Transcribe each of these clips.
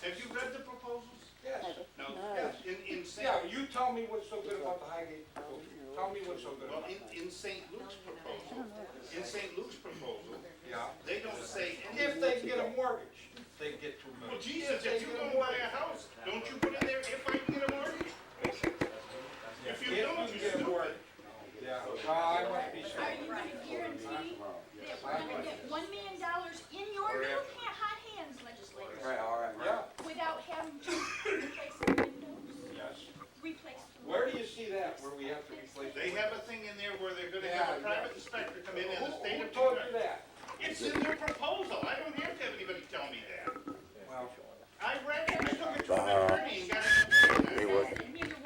Have you read the proposals? Yes. No? Yes. In St. Yeah, you tell me what's so good about the Highgate proposal. Tell me what's so good Well, about it. in St. Luke's proposal, Yeah. they don't say If anything. they get a mortgage, they get $2 million. Well, Jesus, if you go to buy a house, don't you put in there if I can get a mortgage? If you don't, If you you're get a stupid. mortgage. Yeah, I must be Are stupid. you gonna guarantee that we're gonna get $1 million in your new hot hands legislature? Right, all right. Yeah, Without having to replace the windows, yes. replace the. Where do you see that, where we have to replace? They have a thing in there where they're gonna have a private inspector come in the state Who of told New you York. that? It's in their proposal. I don't have to have anybody tell me that. Well, I read it. I took it to an attorney and got it.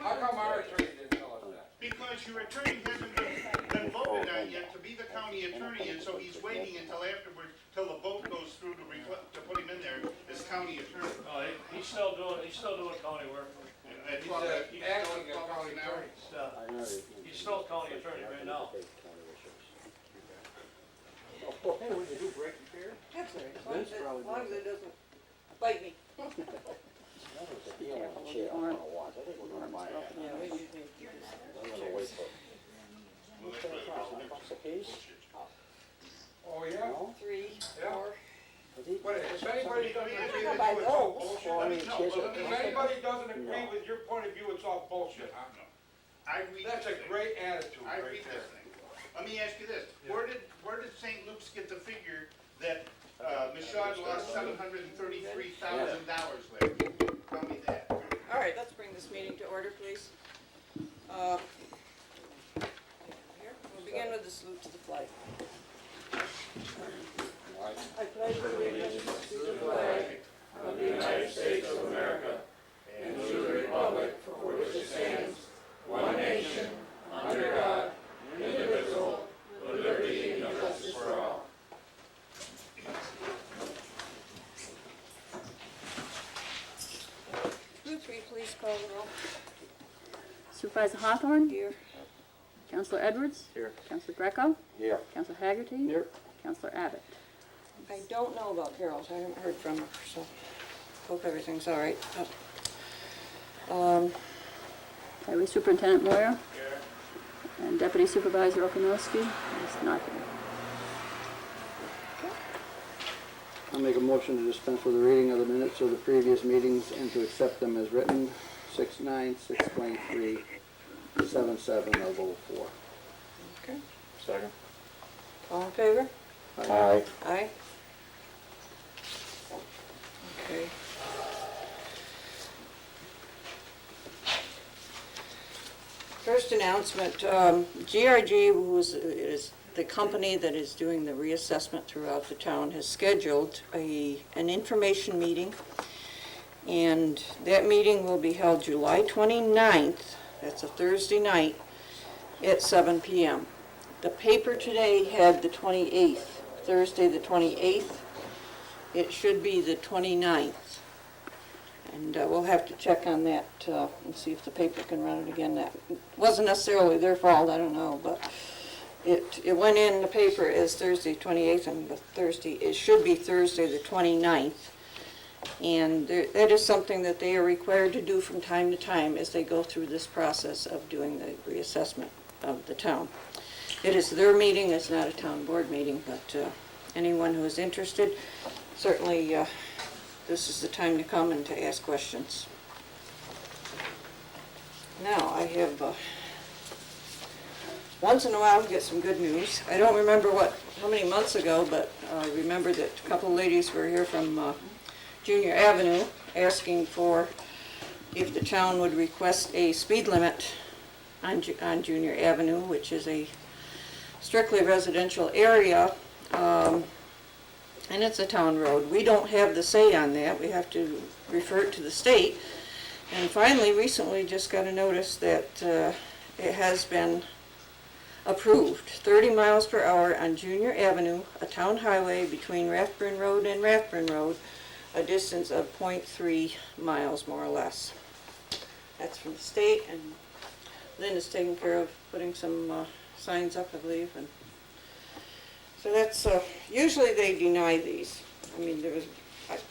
how come our attorney didn't tell us that? Because your attorney hasn't been voted on yet to be the county attorney, and so he's waiting until afterwards, till the vote goes through to put him in there as county attorney. No, he's still doing county work. At He's 12 acting as $12 county an hour. attorney. He's still county attorney right now. Hey, what did you do, break your chair? That's all right, as long as it doesn't bite me. That was a deal on the chair, I don't know what, I think we're gonna buy it. Yeah, we usually do I'm gonna wait for. What's that cost, $100 a piece? Oh, yeah? No? 3, Yeah. 4. But if anybody doesn't Let me ask agree you with this. you, it's all bullshit. Well, I mean, No, kids well, are- let me If ask you- anybody doesn't agree with your point of view, it's all bullshit, huh? I read That's a this thing. great attitude I right read there. this thing. Let me ask you this. Where did St. Luke's get the figure that Michaud lost $733,000 last year? Tell me that. All right, let's bring this meeting to order, please. Here, we'll begin with the salute to the flag. I pledge allegiance to the flag Of the United States of America and to the republic for which it stands, one nation, under God, indivisible, with liberty and justice for all. Ruth, will you please call the roll? Supervisor Hawthorne, Here. Councilor Edwards, Here. Councilor Greco, Here. Councilor Haggerty, Here. Councilor Abbott. I don't know about Carol's, I haven't heard from her, so hope everything's all right. Highway Superintendent Moyer and Deputy Supervisor Okanowski is not here. I'll make a motion to dispense with the reading of the minutes of the previous meetings and to accept them as written, 6/9, 6/23, 7/7 of '04. Okay, Second. all in favor? Aye. Aye. Okay. First announcement, GRG, is the company that is doing the reassessment throughout the town, has scheduled an information meeting. And that meeting will be held July 29th, that's a Thursday night, at 7 p.m. The paper today had the 28th, Thursday the 28th. It should be the 29th. And we'll have to check on that and see if the paper can run it again. That wasn't necessarily their fault, I don't know, but it went in the paper as Thursday 28th, and it should be Thursday the 29th. And that is something that they are required to do from time to time as they go through this process of doing the reassessment of the town. It is their meeting, it's not a town board meeting, but anyone who is interested, certainly this is the time to come and to ask questions. Now, I have, once in a while, get some good news. I don't remember how many months ago, but I remember that a couple of ladies were here from Junior Avenue asking for if the town would request a speed limit on Junior Avenue, which is a strictly residential area, and it's a town road. We don't have the say on that. We have to refer it to the state. And finally, recently, just got a notice that it has been approved. 30 miles per hour on Junior Avenue, a town highway between Rathburn Road and Rathburn Road, a distance of 0.3 miles, more or less. That's from the state, and Lynn is taking care of putting some signs up, I believe. And so that's, usually they deny these. I mean, there was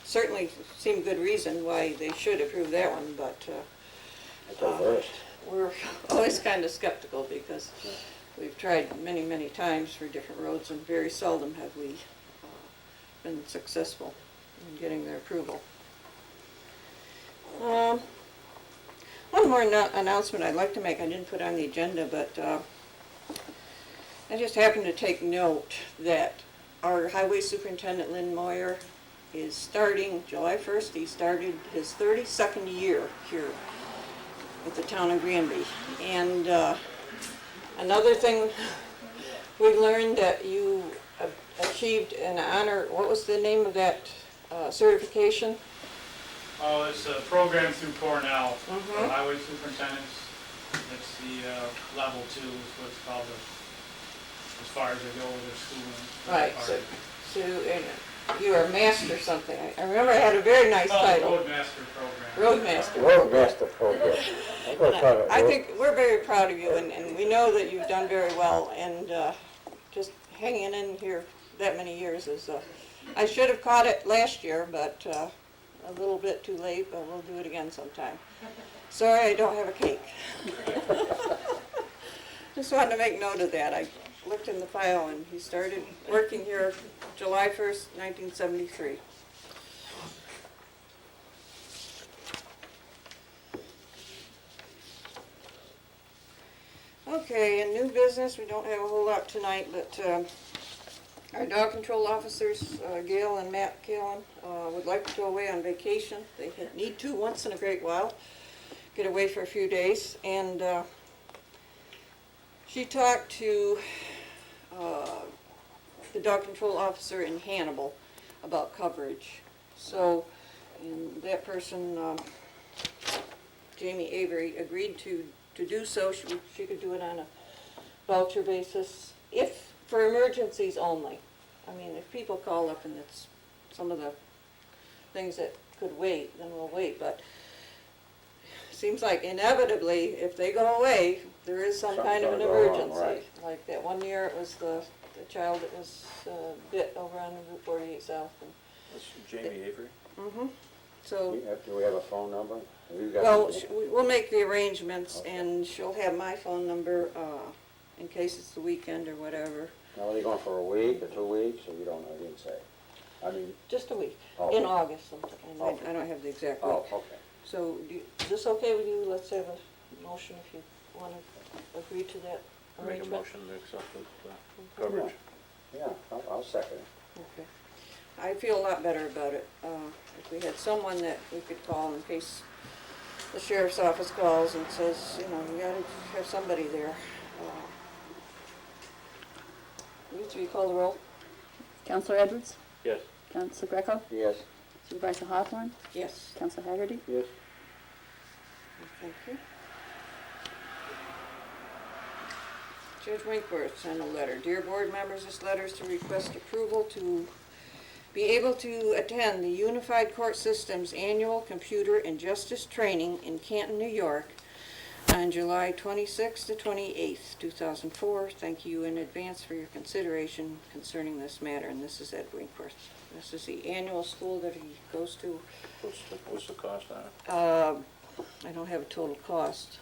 certainly seemed good reason why they should approve that one, but That's our first. we're always kind of skeptical because we've tried many, many times for different roads and very seldom have we been successful in getting their approval. One more announcement I'd like to make, I didn't put on the agenda, but I just happened to take note that our Highway Superintendent, Lynn Moyer, is starting July 1st. He started his 32nd year here with the town of Granby. And another thing, we learned that you achieved an honor. What was the name of that certification? Oh, it's a program through Cornell for Mhm. highway superintendents. It's the level 2 is what's called as far as they go with their schooling. Right, so and you are master something. I remember I had a very nice title. Roadmaster program. Roadmaster. Roadmaster program. I'm gonna try to- I think we're very proud of you, and we know that you've done very well, and just hanging in here that many years is, I should have caught it last year, but a little bit too late, but we'll do it again sometime. Sorry, I don't have a cake. Just wanted to make note of that. I looked in the file, and he started working here July 1st, 1973. Okay, in new business, we don't have a whole lot tonight, but our dog control officers, Gail and Matt Callan, would like to go away on vacation. They need to once in a great while, get away for a few days. And she talked to the dog control officer in Hannibal about coverage. So, and that person, Jamie Avery, agreed to do so. She could do it on a voucher basis, if, for emergencies only. I mean, if people call up and it's some of the things that could wait, then we'll wait, but it seems like inevitably, if they go away, there is some kind of an Something's gonna go wrong, emergency. right. Like that one year, it was the child that was bit over on Route 48 South. That's Jamie Avery. Mm-hmm. So, Do we have a phone number? Have you got well, it? we'll make the arrangements, Okay. and she'll have my phone number in case it's the weekend or whatever. Now, are they going for a week or 2 weeks, or you don't know, you didn't say? I mean, Just a week, Oh. in August sometime, and Okay. I don't have the exact week. oh, okay. So, is this okay with you? Let's have a motion if you want to agree to that Make a arrangement. motion to accept the coverage. Yeah, I'll second it. Okay. I feel a lot better about it. If we had someone that we could call in case the sheriff's office calls and says, you know, you gotta have somebody there. You three call the roll? Counselor Edwards? Yes. Counselor Greco? Yes. Supervisor Hawthorne? Yes. Counselor Haggerty? Yes. Thank you. Judge Winkworth sent a letter. Dear board members, this letter is to request approval to be able to attend the Unified Court System's annual Computer and Justice Training in Canton, New York on July 26th to 28th, 2004. Thank you in advance for your consideration concerning this matter, and this is Ed Winkworth. This is the annual school that he goes to. What's the cost on it? I don't have a total cost.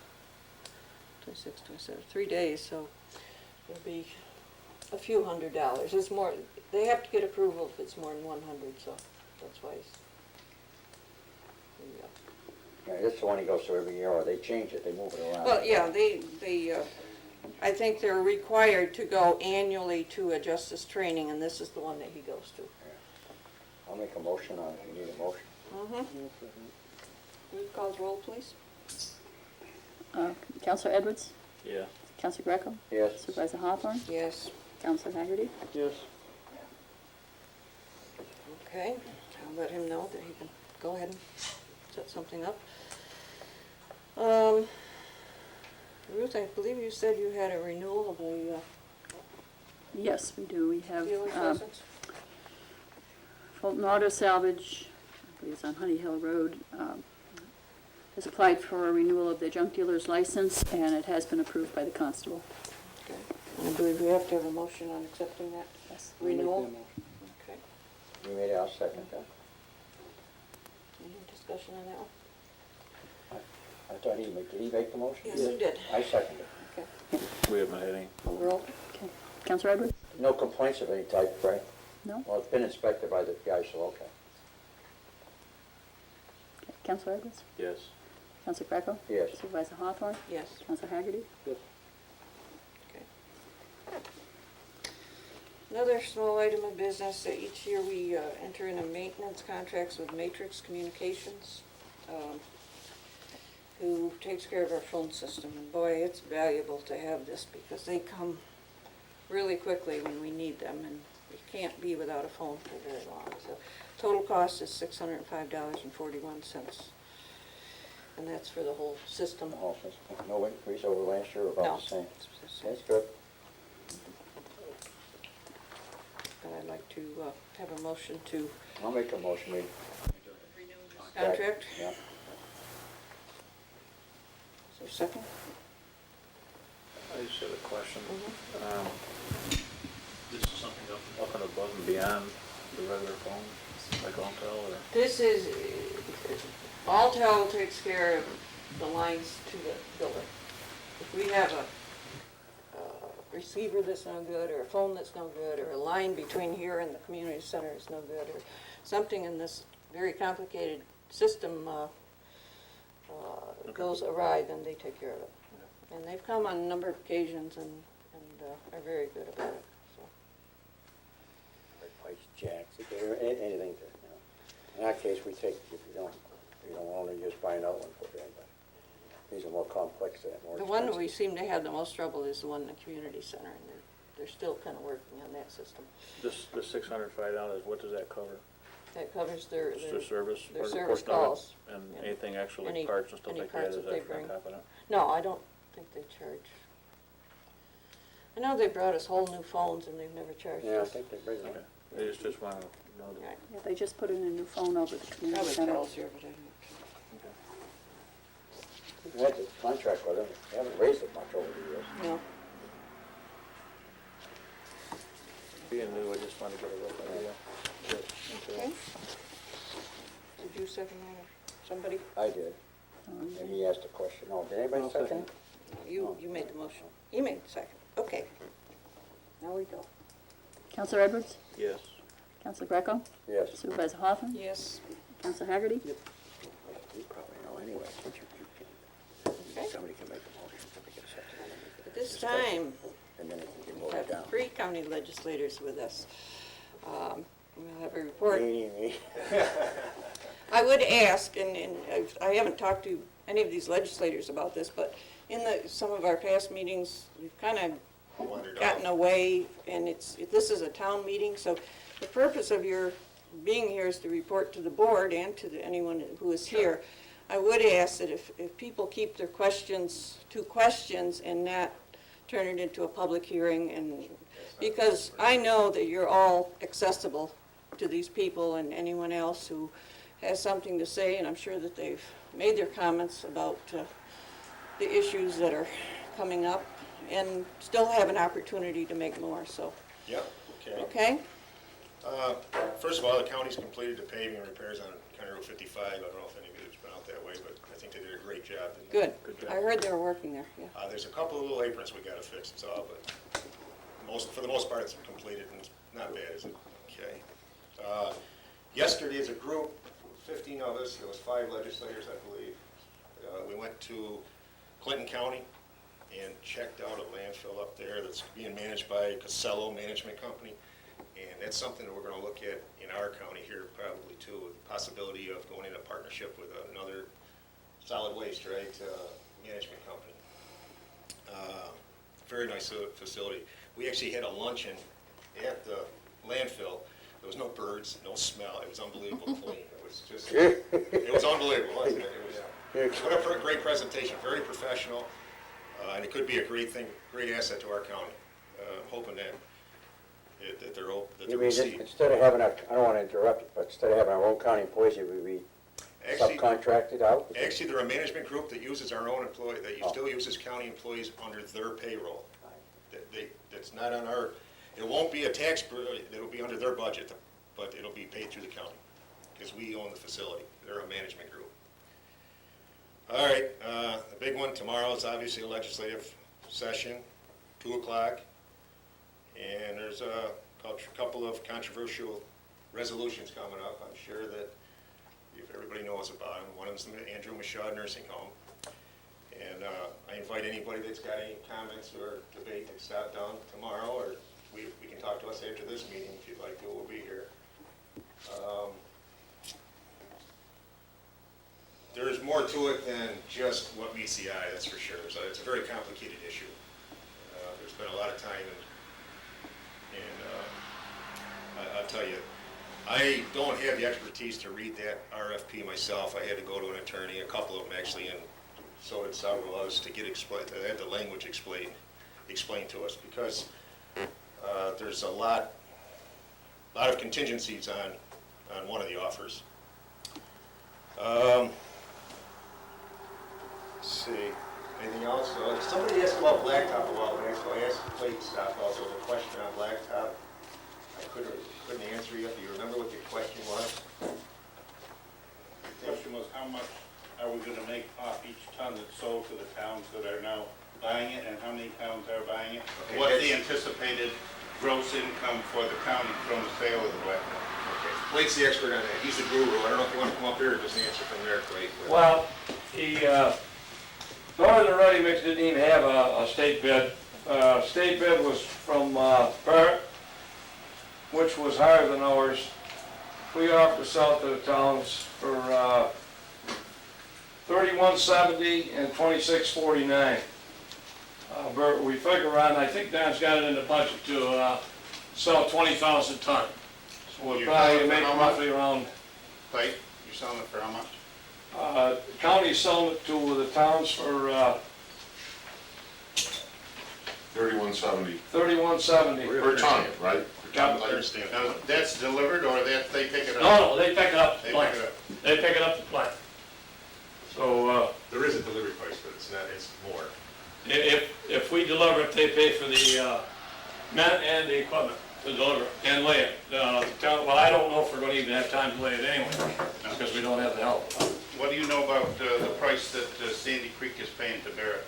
26, 27, 3 days, so it'll be a few $100s. It's more, they have to get approval if it's more than 100, so that's why it's, there you go. Yeah, this is the one he goes to every year, or they change it, they move it around. Well, yeah, I think they're required to go annually to a justice training, and this is the one that he goes to. I'll make a motion on it, you need a motion. Mm-hmm. Will you call the roll, please? Counselor Edwards? Yeah. Counselor Greco? Yes. Supervisor Hawthorne? Yes. Counselor Haggerty? Yes. Okay, I'll let him know that he can go ahead and set something up. Ruth, I believe you said you had a renewal of the Yes, we do. We have dealer's license? Fulton Auto Salvage, I believe it's on Honey Hill Road, has applied for a renewal of their junk dealer's license, and it has been approved by the constable. Okay. And I believe we have to have a motion on accepting that Yes. renewal. Okay. You made it, I'll second that. discussion on that one? I thought did he make the motion? Yes, he did. I seconded. We haven't had any. Call the roll. Okay. Counselor Edwards? No complaints of any type, right? No? Well, it's been inspected by the guy, so okay. Okay. Counselor Edwards? Yes. Counselor Greco? Yes. Supervisor Hawthorne? Yes. Counselor Haggerty? Yes. Another small item of business, that each year we enter into maintenance contracts with Matrix Communications, who takes care of our phone system. And boy, it's valuable to have this because they come really quickly when we need them, and we can't be without a phone for very long. So total cost is $605.41, and that's for the whole system. No increase over last year, No. about the same. It's the same. That's good. But I'd like to have a motion to I'll make a motion, we. renew this contract. Yeah. Is there a second? I just have a question. Mhm. This is something up and above and beyond the regular phone, like Alltel, or? This is, Alltel takes care of the lines to the building. If we have a receiver that's no good, or a phone that's no good, or a line between here and the community center is no good, or something in this very complicated system goes awry, then they take care of it. And they've come on a number of occasions and are very good about it, so. Pipes, jacks, anything to, you know. In that case, we take, if you don't want to just buy another one for you, but these are more complex and more The expensive. one that we seem to have the most trouble is the one in the community center, and they're still kind of working on that system. This, the $605, what does that cover? That covers their, Just their service? their or the service portion of it? calls. And Yeah. anything actually, Any- parts and stuff any like that, parts is that they that on bring. top of that? No, I don't think they charge. I know they brought us whole new phones and they've never charged Yeah, I us. think they bring Okay, them. I just want to know that. Right. Yeah, they just put in a new phone over the community Probably center. tells here, but I don't. We had this contract with them, they haven't raised it much over the years. No. Being new, I just want to get a rough idea. Okay. Did you second that or somebody? I did, and he asked a question. No, did anybody I'll second second. it? You made the motion. You made the second. Okay. Now we go. Counselor Edwards? Yes. Counselor Greco? Yes. Supervisor Hawthorne? Yes. Counselor Haggerty? You probably know anyway, since you can, Okay. somebody can make a motion, somebody can second it. At this time, And then it can get we voted down. have 3 county legislators with us. We'll have a report. Me. I would ask, and I haven't talked to any of these legislators about this, but in some of our past meetings, we've kind of gotten away, and this is a town meeting, so the purpose of your being here is to report to the board and to anyone who is here. I would ask that if people keep their questions to questions and not turn it into a public hearing, and because I know that you're all accessible to these people and anyone else who has something to say, and I'm sure that they've made their comments about the issues that are coming up, and still have an opportunity to make more, so, Yep, okay. okay? First of all, the county's completed the paving repairs on County Road 55. I don't know if any of you's been out that way, but I think they did a great job. Good. Good job. I heard they were working there, yeah. There's a couple of little aprons we gotta fix, that's all, but for the most part, it's completed and it's not bad, is it? Okay. Yesterday, as a group, 15 of us, there was 5 legislators, I believe. We went to Clinton County and checked out a landfill up there that's being managed by Casello Management Company. And that's something that we're gonna look at in our county here probably too, with the possibility of going into partnership with another solid waste, right, management company. Very nice facility. We actually had a luncheon at the landfill. There was no birds, no smell. It was unbelievable clean. It was just, it was unbelievable, wasn't it? It was, what a great presentation, very professional, and it could be a great thing, great asset to our county. Hoping that they're You mean, received. instead of having I don't want to interrupt you, but instead of having our own county employees, would we Actually, subcontracted out? Actually, they're a management group that uses our own employee, that still uses county employees under their payroll. That's not on our, it won't be a tax, it'll be under their budget, but it'll be paid through the county. because we own the facility. They're a management group. All right, the big one tomorrow is obviously a legislative session, 2 o'clock. And there's a couple of controversial resolutions coming up, I'm sure that if everybody knows about them. One of them's the Andrew Michaud Nursing Home. And I invite anybody that's got any comments or debate to stop down tomorrow, or we can talk to us after this meeting if you'd like to. We'll be here. There's more to it than just what meets the eye, that's for sure. So it's a very complicated issue. There's been a lot of time, and I'll tell you, I don't have the expertise to read that RFP myself. I had to go to an attorney, a couple of them actually, and so did several others, to get to have the language explained to us, because there's a lot of contingencies on one of the offers. Let's see, anything else? Somebody asked about blacktop a while back, so I asked Clayton Stock also a question on blacktop. I couldn't answer you. Do you remember what the question was? The question was, how much are we gonna make off each ton that's sold to the towns that are now buying it, and how many towns are buying it? Okay, What's the anticipated gross income for the county from the sale of the blacktop? Okay, Clayton's the expert on that. He's the guru. I don't know if you want to come up here or just answer from there, Clay. Well, Northern Ready Mix didn't even have a state bid. State bid was from Barrett, which was higher than ours. We offered to sell it to the towns for $31.70 and $26.49. Bert, we figure on, I think Don's got it in the budget to sell 20,000 ton. So we'll You're probably selling it make for how much? roughly around, Clay, you're selling it for how much? the county's selling it to the towns for $31.70 $31.70. per ton, right? Yeah. I understand. Now, that's delivered, or that they pick it up? No, they pick it up They the plant. pick it up. They pick it up the plant. So, There is a delivery price, but it's more. if we deliver it, they pay for the men and the equipment to deliver it and lay it. Well, I don't know if we're gonna even have time to lay it anyway, because we don't have the help. What do you know about the price that Sandy Creek is paying to Barrett?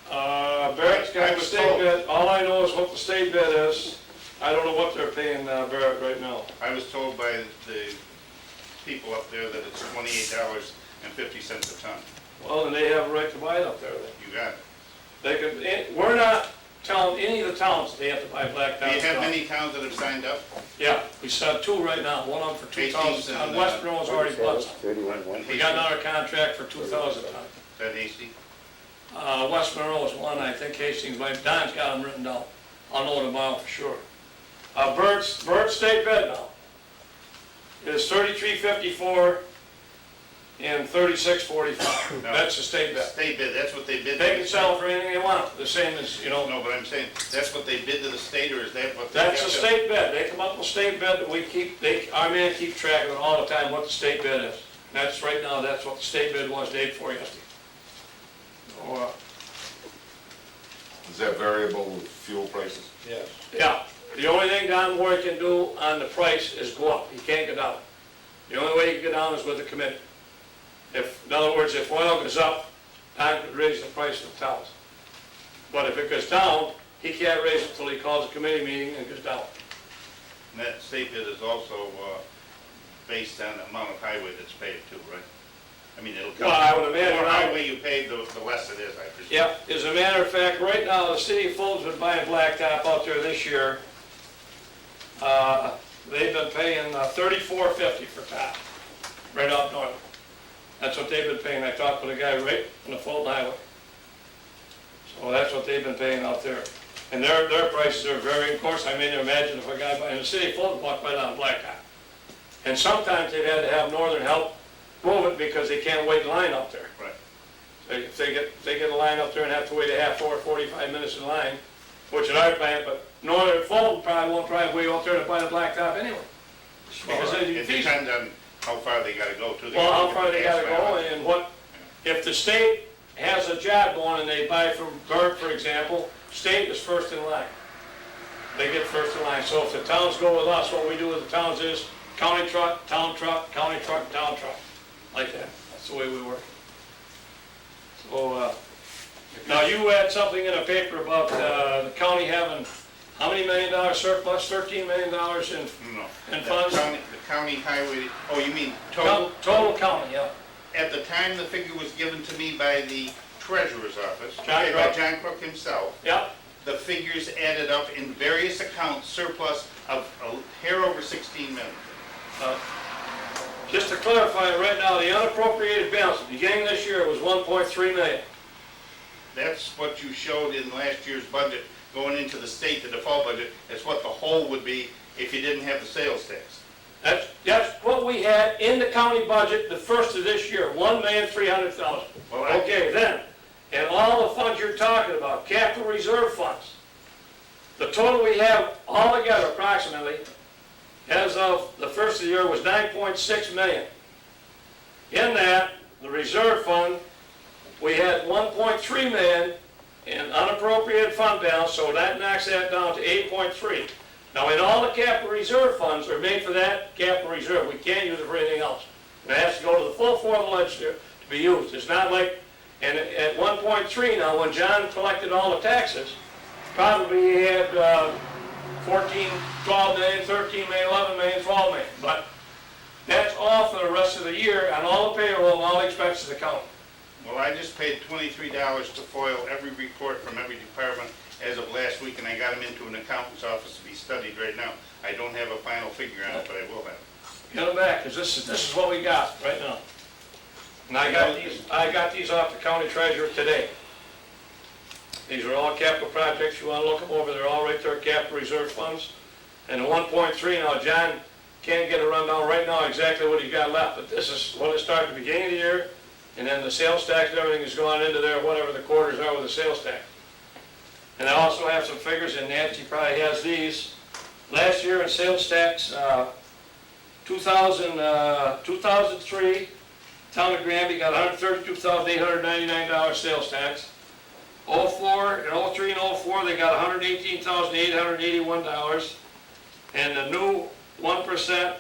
Barrett's I got the was state told- bid, all I know is what the state bid is. I don't know what they're paying Barrett right now. I was told by the people up there that it's $28.50 a ton. Well, then they have a right to buy it up there then. You got it. They could, we're not telling any of the towns they have to buy blacktop. Do you have stuff. many towns that have signed up? Yeah, we set 2 right now, one of them for 2,000 Hastings ton. and, West Monroe's already bought some. 31. We got another contract for 2,000 ton. Is that hasty? West Monroe's one, I think Hastings, Don's got them written down. I'll know tomorrow for sure. Bert's state bid now is $33.54 and $36.45. No. That's the state bid. State bid, that's what they bid. They can sell for anything they want, the same as, No, but I'm saying, that's what they bid to the state, or is that what? they That's got the to- state bid. They come up with a state bid that we keep, our man keeps track of it all the time, what the state bid is. That's, right now, that's what the state bid was day before yesterday. So, Is that variable with fuel prices? yes. Yeah, the only thing Don Moore can do on the price is go up. He can't go down. The only way he can go down is with the committee. In other words, if oil goes up, Don could raise the price of the towns. But if it goes down, he can't raise it until he calls a committee meeting and goes down. And that state bid is also based on the amount of highway that's paved too, right? I mean, it'll come. Well, I would imagine- The more highway you pave, the less it is, I presume. Yep, as a matter of fact, right now, the city of Fulton's been buying blacktop out there this year. They've been paying $34.50 for top, right up north. That's what they've been paying. I talked with a guy right on the Fulton Highway. So that's what they've been paying out there. And their prices are very, of course, I mean, imagine if a guy, in the city of Fulton bought right on blacktop. And sometimes they've had to have Northern help move it because they can't wait in line up there. Right. If they get a line up there and have to wait a half hour, 45 minutes in line, which in our plant, but Northern Fulton probably won't drive way out there to buy the blacktop anyway. Because It they depends on how far they gotta go too. well, how far they gotta go and what, if the state has a job going and they buy from Bert, for example, state is first in line. They get first in line. So if the towns go with us, what we do with the towns is, county truck, town truck, county truck, town truck, like that. That's the way we work. So, now you had something in a paper about, the county having, how many $1 million surplus, $13 million in funds? The county highway, oh, you mean total? Total county, yeah. At the time the figure was given to me by the treasurer's office, John okay, by Crook. John Crook himself, Yeah, the figures added up in various accounts surplus of a hair over 16 million. just to clarify, right now, the unappropriated balance, beginning this year, was 1.3 million. That's what you showed in last year's budget, going into the state, the default budget. That's what the whole would be if you didn't have the sales tax. That's what we had in the county budget the first of this year, 1,300,000. Well, I- Okay, then, and all the funds you're talking about, capital reserve funds, the total we have altogether approximately, as of the first of the year, was 9.6 million. In that, the reserve fund, we had 1.3 million in unappropriated fund balance, so that knocks that down to 8.3. Now, in all the capital reserve funds are made for that capital reserve. We can't use it for anything else. It has to go to the full floor of the legislature to be used. It's not like, and at 1.3 now, when John collected all the taxes, probably he had 14, 12 million, 13 million, 11 million, 12 million. But that's all for the rest of the year on all the payroll and all the expenses of the county. Well, I just paid $23 to foil every report from every department as of last week, and I got them into an accountant's office to be studied right now. I don't have a final figure on it, but I will have it. Get them back, because this is what we got right now. And I got these off the county treasurer today. These are all capital projects. You want to look them over, they're all right there, capital reserve funds. And the 1.3, now John can't get a rundown right now exactly what he got left, but this is what it started at the beginning of the year, and then the sales tax and everything has gone into there, whatever the quarters are with the sales tax. And I also have some figures, and Nancy probably has these. Last year in sales tax, 2003, town of Granby got $132,899 sales tax. 04, in 03 and 04, they got $118,881. And the new 1%,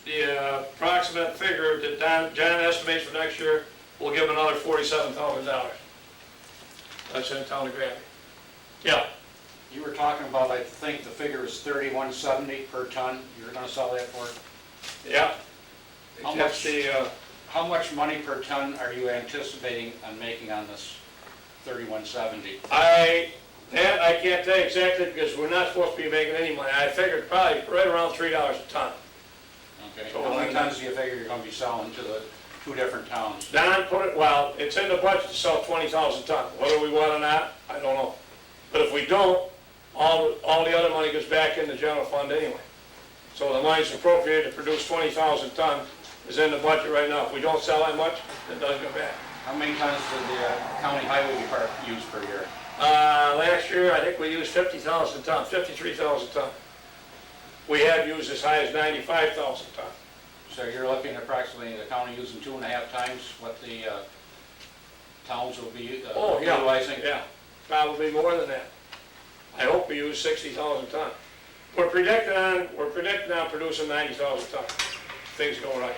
the approximate figure that John estimates for next year, will give another $47,000. That's in the town of Granby. Yeah. You were talking about, I think the figure is $31.70 per ton, you're gonna sell that for? Yeah. How That's much? the, How much money per ton are you anticipating on making on this $31.70? I can't tell you exactly because we're not supposed to be making any money. I figured probably right around $3 a ton. Okay, So how many tons do you figure you're gonna be selling to the two different towns? Don put it, well, it's in the budget to sell 20,000 tons. Whether we want or not, I don't know. But if we don't, all the other money goes back in the general fund anyway. So the money's appropriated to produce 20,000 tons is in the budget right now. If we don't sell that much, it does go back. How many tons did the county highway department use per year? Last year, I think we used 50,000 tons, 53,000 tons. We have used as high as 95,000 tons. So you're looking at approximately the county using 2.5 times what the towns will be utilizing? Yeah, probably more than that. I hope we use 60,000 tons. We're predicting on producing 90,000 tons. Things go right.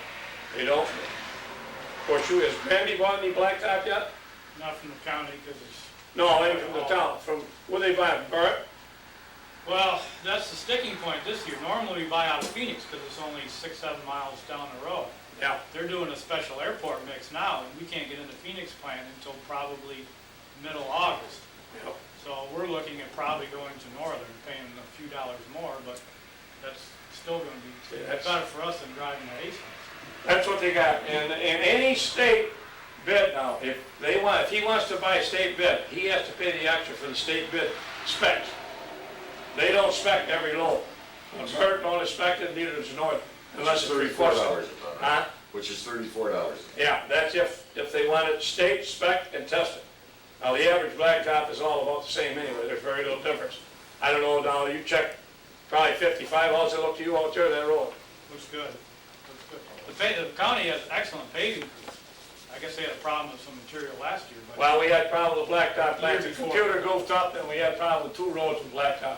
They don't. Of course, has Granby bought any blacktop yet? Not from the county, because it's, No, they from the town. From, where they buy it, Barrett? well, that's the sticking point this year. Normally we buy out of Phoenix, because it's only 6-7 miles down the road. Yeah. They're doing a special airport mix now, and we can't get into Phoenix plant until probably middle August. Yep. So we're looking at probably going to Northern, paying a few dollars more, but that's still gonna be Yeah, that's- better for us than driving to Hastings. That's what they got. And any state bid now, if he wants to buy a state bid, he has to pay the extra for the state bid specs. They don't spec every load. Bert don't inspect it, neither does Northern, unless it's requested. $34 a ton. Huh? Which is $34. Yeah, that's if they want it state spec and tested. Now, the average blacktop is all about the same anyway, there's very little difference. I don't know, now, you check probably 55, how's it look to you out there, that road? Looks good. Looks good. The county has excellent paving crews. I guess they had a problem with some material last year, but. Well, we had problem with blacktop, Year the before. computer goofed up, and we had problem with 2 roads with blacktop.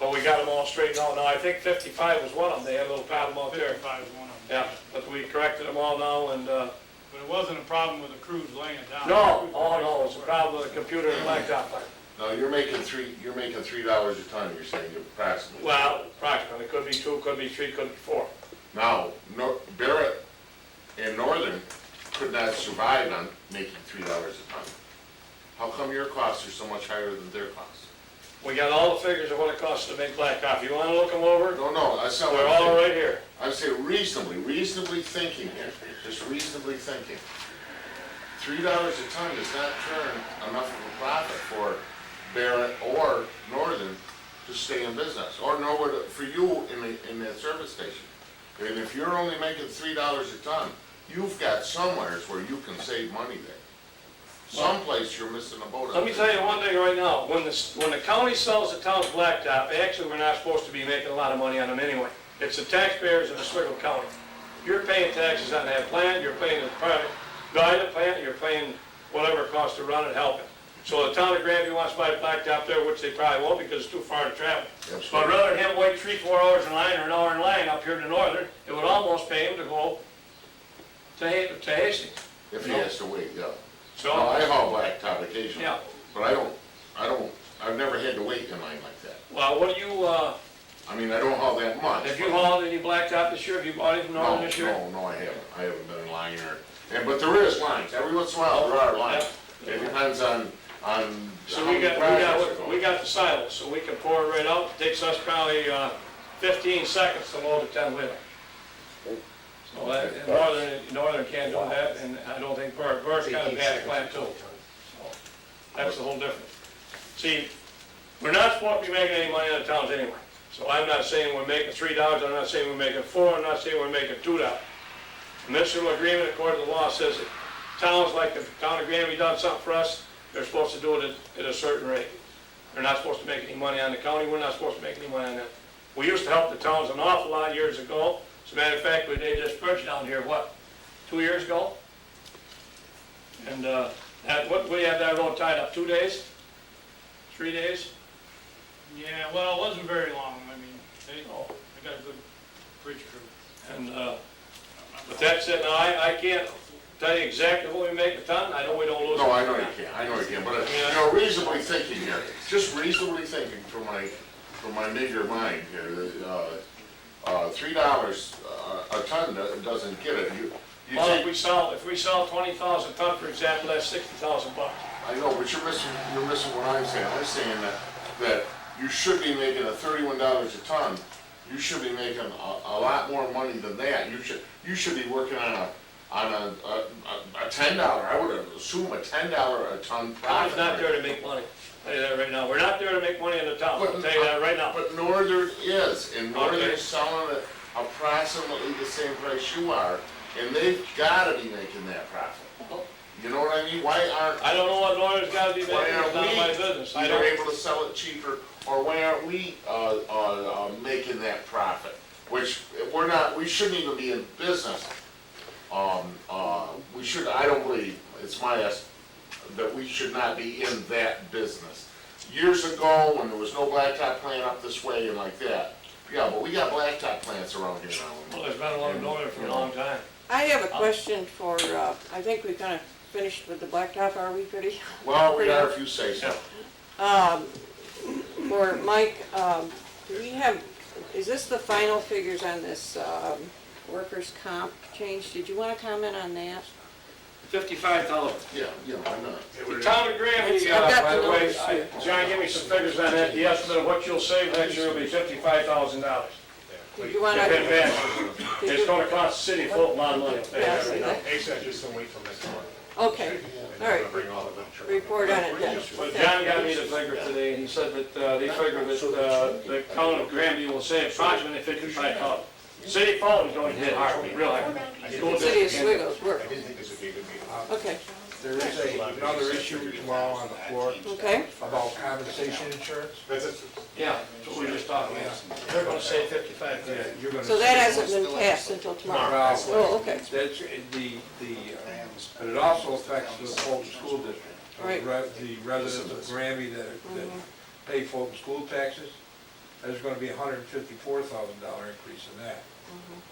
but we got them all straightened out now. I think 55 was one of them, they had a little problem out there. 55 is one of them. Yeah, but we corrected them all now, and, But it wasn't a problem with the crews laying it down. no, oh no, it's a problem with the computer and blacktop plant. No, you're making $3 a ton, you're saying approximately. Well, approximately, could be 2, could be 3, could be 4. Now, Barrett and Northern could not survive on making $3 a ton. How come your costs are so much higher than their costs? We got all the figures of what it costs to make blacktop. You wanna look them over? No, that's not what They're I'm all saying. right here. I say reasonably thinking here, just reasonably thinking. $3 a ton does not turn enough of a profit for Barrett or Northern to stay in business, or nowhere for you in that service station. And if you're only making $3 a ton, you've got somewheres where you can save money there. Someplace you're missing a boat. Let me tell you one thing right now, when the county sells the town's blacktop, actually, we're not supposed to be making a lot of money on them anyway. It's the taxpayers of Oswego County. You're paying taxes on that plant, you're paying the private guy to plant, you're paying whatever it costs to run it, help it. So the town of Granby wants to buy blacktop there, which they probably won't because it's too far to travel. But rather than him wait 3-4 hours in line or an hour in line up here to Northern, it would almost pay him to go to Hastings. If he has to wait, yeah. So, No, I haul blacktop occasionally, yeah, but I've never had to wait in line like that. well, what do you, I mean, I don't haul that much. have you hauled any blacktop this year? Have you bought any from Northern this year? No, I haven't. I haven't been in line but there is lines. Every once in a while, there are lines. Yeah. It depends on So how we many projects are got going. the silos, so we can pour it right out. It takes us probably 15 seconds to load a 10-wheeler. So Northern can't do that, and I don't think Burt's kind of bad at plant too. So that's the whole difference. See, we're not supposed to be making any money on the towns anyway. So I'm not saying we're making $3, I'm not saying we're making $4, I'm not saying we're making $2. The municipal agreement, according to the law, says that towns like the town of Granby done something for us, they're supposed to do it at a certain rate. They're not supposed to make any money on the county, we're not supposed to make any money on them. We used to help the towns an awful lot years ago. As a matter of fact, we did this bridge down here, 2 years ago? And we had that road tied up 2 days? 3 days? Yeah, well, it wasn't very long. I mean, they got a good bridge crew. And, but that's it, now, I can't tell you exactly what we make a ton, I know we don't lose. No, I know you can't, but, reasonably thinking here, just reasonably thinking from my meager mind here, $3 a ton doesn't get it. You Well, take, if we sell 20,000 ton, for example, that's $60,000 bucks. I know, but you're missing what I'm saying. I'm saying that you should be making a $31 a ton. You should be making a lot more money than that. You should be working on a $10. I would assume a $10 a ton profit. Town's not there to make money. I'll tell you that right now. We're not there to make money in the town. I'll tell you that right now. But Northern is, and Northern Okay. is selling it approximately the same price you are, and they've gotta be making that profit. You know what I mean? Why aren't, I don't know what lawyers gotta be making, why it's aren't not my we business. I either don't. able to sell it cheaper, or why aren't we, making that profit? Which, we shouldn't even be in business. I don't believe, it's my estimate, that we should not be in that business. Years ago, when there was no blacktop plant up this way and like that, yeah, but we got blacktop plants around here now. Well, there's been a lot of Northern for a long time. I have a question for, I think we kind of finished with the blacktop, are we pretty? Well, we got a few say so. For Mike, do we have, is this the final figures on this workers' comp change? Did you want to comment on that? 55,000. Yeah, I'm not. The town of Granby, I've got by the the way, numbers. John, give me some figures on that. The estimate of what you'll save next year will be $55,000. Did you want If to? in fact, it's gonna cost the city a full lot of money. I'll tell you that right now. ASAP just don't wait till next month. Okay, all right, Bring all of them. report on it then. But John got me the figure today, and he said that they figure that the town of Granby will save approximately $55,000. City of Fulton's going to hit hard, real hard. The city of Oswego's work, I didn't think this would be a good meeting. okay, There is another issue tomorrow on the floor okay. about compensation insurance. That's it. Yeah, that's what we were just talking about. They're gonna save 55 grand. You're gonna So that hasn't been passed until tomorrow? Well, Oh, okay, that's but it also affects the Fulton School District. Right. The residents of Granby that pay Fulton school taxes. there's gonna be $154,000 increase in that.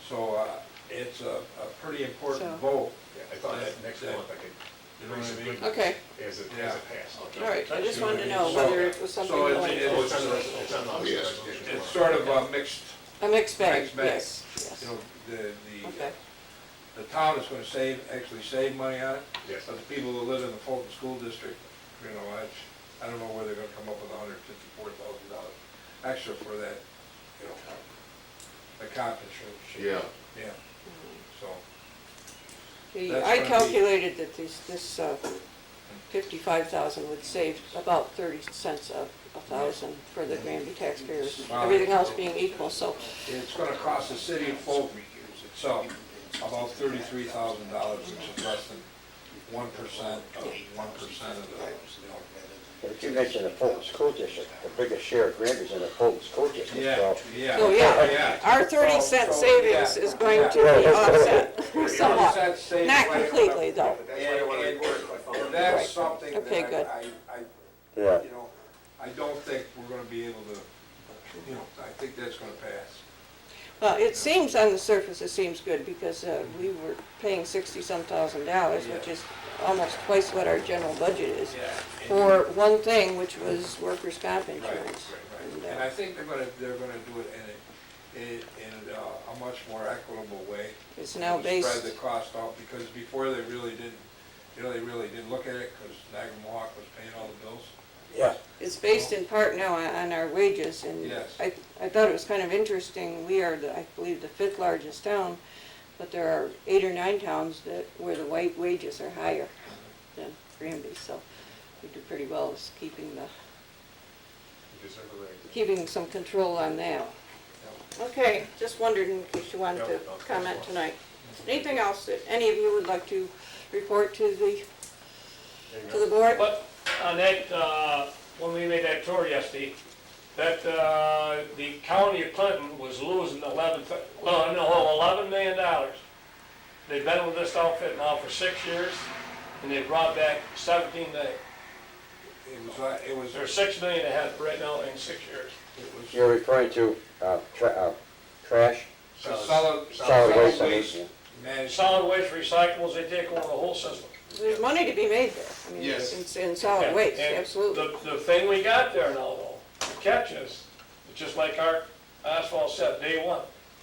So, it's a pretty important So- vote. Yeah, I thought that next month I could You know what I mean? Okay, as it Yeah. passed. all right, I just wanted to know So- whether it was something so it's- going it's- to, It's on the resolution. It's sort of a mixed, a mixed bag, mixed bag. yes, yes. you know, Okay, the town is gonna actually save money on it. Yes. But the people who live in the Fulton School District, you know, I don't know where they're gonna come up with $154,000 extra for that, you know, the comp insurance. Yeah. Yeah, so, The- That's I gonna be- calculated that this 55,000 would save about 30 cents a thousand for the Granby taxpayers, Wow. everything else being equal, so, it's gonna cost the city of Fulton itself about $33,000, which is less than 1% of 1% of the, you know. But you mentioned the Fulton School District, the biggest share of Granby's in the Fulton School District, Yeah, so. yeah. so yeah, our 30-cent So, savings yeah, is going to yeah. be offset 30 somewhat, cents saved not right completely though. And that's Right. something that Okay, good. Yeah. you know, I don't think we're gonna be able to, you know, I think that's gonna pass. Well, it seems on the surface, it seems good, because we were paying 60-some thousand dollars, which is almost twice what our general budget is, for one thing, which was workers' comp insurance. And, And I think they're gonna do it in a much more equitable way. It's now Spread based, the cost out, because before they really didn't look at it, because Niagara Mohawk was paying all the bills. Yeah. it's based in part now on our wages, and Yes. I thought it was kind of interesting, we are, I believe, the 5th largest town, but there are 8 or 9 towns where the wages are higher than Granby, so we do pretty well as keeping some control on that. Okay, just wondered in case you wanted to comment tonight. Anything else that any of you would like to report to the board? But on that, when we made that tour yesterday, that, the county of Clinton was losing $11 million. They've been with this outfit now for 6 years, and they brought back 17 million. It was, They're 6 million ahead right now in 6 years. You're referring to, trash, solid waste, managed. Solid waste recyclables, they take over the whole system. There's money to be made there. I mean, Yes. in solid waste, And absolutely. The thing we got there now, though, the catch is, just like our asphalt said, day one,